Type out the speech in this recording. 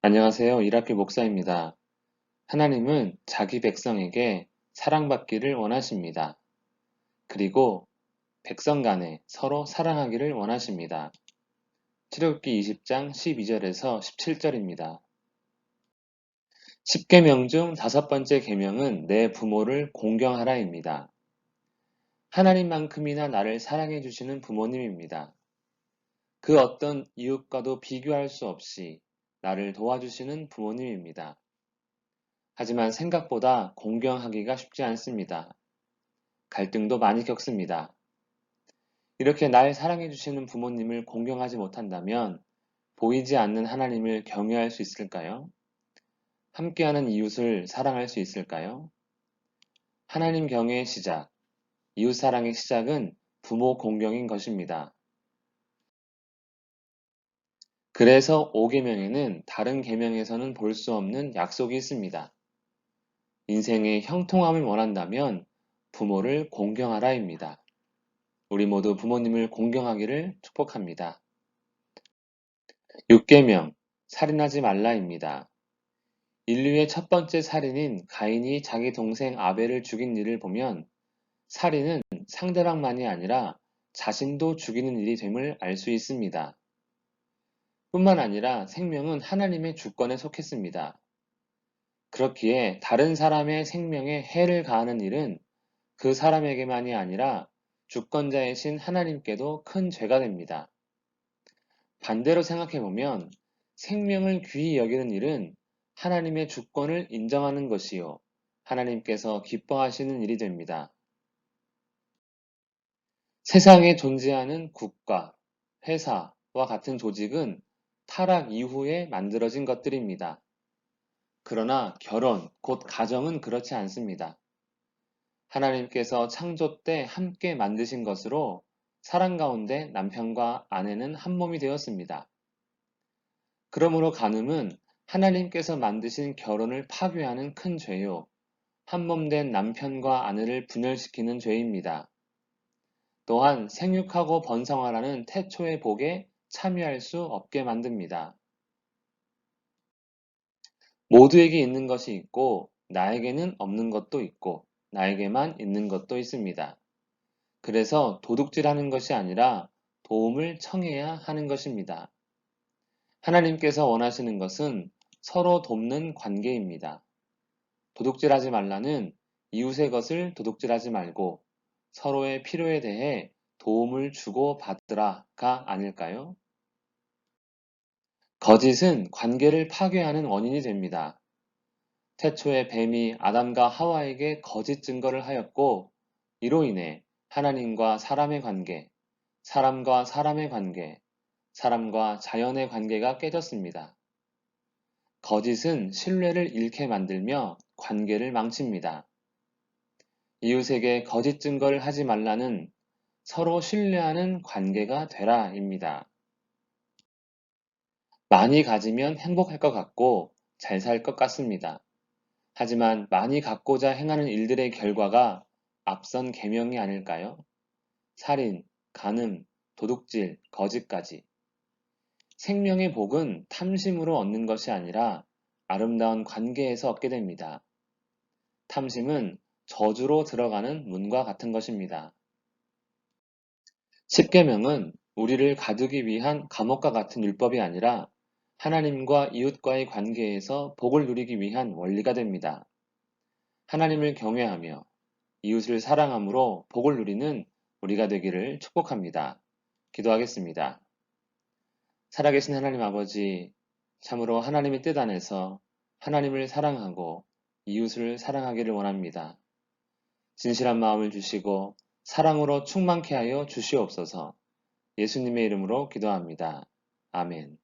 안녕하세요. 이라필 목사입니다. 하나님은 자기 백성에게 사랑받기를 원하십니다. 그리고 백성 간에 서로 사랑하기를 원하십니다. 출애굽기 20장 12절에서 17절입니다. 10계명 중 다섯 번째 계명은 내 부모를 공경하라입니다. 하나님만큼이나 나를 사랑해 주시는 부모님입니다. 그 어떤 이웃과도 비교할 수 없이 나를 도와주시는 부모님입니다. 하지만 생각보다 공경하기가 쉽지 않습니다. 갈등도 많이 겪습니다. 이렇게 날 사랑해주시는 부모님을 공경하지 못한다면 보이지 않는 하나님을 경외할 수 있을까요? 함께하는 이웃을 사랑할 수 있을까요? 하나님 경외의 시작, 이웃 사랑의 시작은 부모 공경인 것입니다. 그래서 5계명에는 다른 계명에서는 볼 수 없는 약속이 있습니다. 인생의 형통함을 원한다면 부모를 공경하라입니다. 우리 모두 부모님을 공경하기를 축복합니다. 6계명, 살인하지 말라입니다. 인류의 첫 번째 살인인 가인이 자기 동생 아벨을 죽인 일을 보면 살인은 상대방만이 아니라 자신도 죽이는 일이 됨을 알 수 있습니다. 뿐만 아니라 생명은 하나님의 주권에 속했습니다. 그렇기에 다른 사람의 생명에 해를 가하는 일은 그 사람에게만이 아니라 주권자이신 하나님께도 큰 죄가 됩니다. 반대로 생각해보면 생명을 귀히 여기는 일은 하나님의 주권을 인정하는 것이요. 하나님께서 기뻐하시는 일이 됩니다. 세상에 존재하는 국가, 회사와 같은 조직은 타락 이후에 만들어진 것들입니다. 그러나 결혼, 곧 가정은 그렇지 않습니다. 하나님께서 창조 때 함께 만드신 것으로 사랑 가운데 남편과 아내는 한 몸이 되었습니다. 그러므로 간음은 하나님께서 만드신 결혼을 파괴하는 큰 죄요. 한 몸 된 남편과 아내를 분열시키는 죄입니다. 또한 생육하고 번성하라는 태초의 복에 참여할 수 없게 만듭니다. 모두에게 있는 것이 있고 나에게는 없는 것도 있고 나에게만 있는 것도 있습니다. 그래서 도둑질하는 것이 아니라 도움을 청해야 하는 것입니다. 하나님께서 원하시는 것은 서로 돕는 관계입니다. 도둑질하지 말라는 이웃의 것을 도둑질하지 말고 서로의 필요에 대해 도움을 주고 받으라가 아닐까요? 거짓은 관계를 파괴하는 원인이 됩니다. 태초에 뱀이 아담과 하와에게 거짓 증거를 하였고 이로 인해 하나님과 사람의 관계, 사람과 사람의 관계, 사람과 자연의 관계가 깨졌습니다. 거짓은 신뢰를 잃게 만들며 관계를 망칩니다. 이웃에게 거짓 증거를 하지 말라는 서로 신뢰하는 관계가 되라입니다. 많이 가지면 행복할 것 같고 잘 살 것 같습니다. 하지만 많이 갖고자 행하는 일들의 결과가 앞선 계명이 아닐까요? 살인, 간음, 도둑질, 거짓까지. 생명의 복은 탐심으로 얻는 것이 아니라 아름다운 관계에서 얻게 됩니다. 탐심은 저주로 들어가는 문과 같은 것입니다. 십계명은 우리를 가두기 위한 감옥과 같은 율법이 아니라 하나님과 이웃과의 관계에서 복을 누리기 위한 원리가 됩니다. 하나님을 경외하며 이웃을 사랑함으로 복을 누리는 우리가 되기를 축복합니다. 기도하겠습니다. 살아계신 하나님 아버지, 참으로 하나님의 뜻 안에서 하나님을 사랑하고 이웃을 사랑하기를 원합니다. 진실한 마음을 주시고 사랑으로 충만케 하여 주시옵소서. 예수님의 이름으로 기도합니다. 아멘.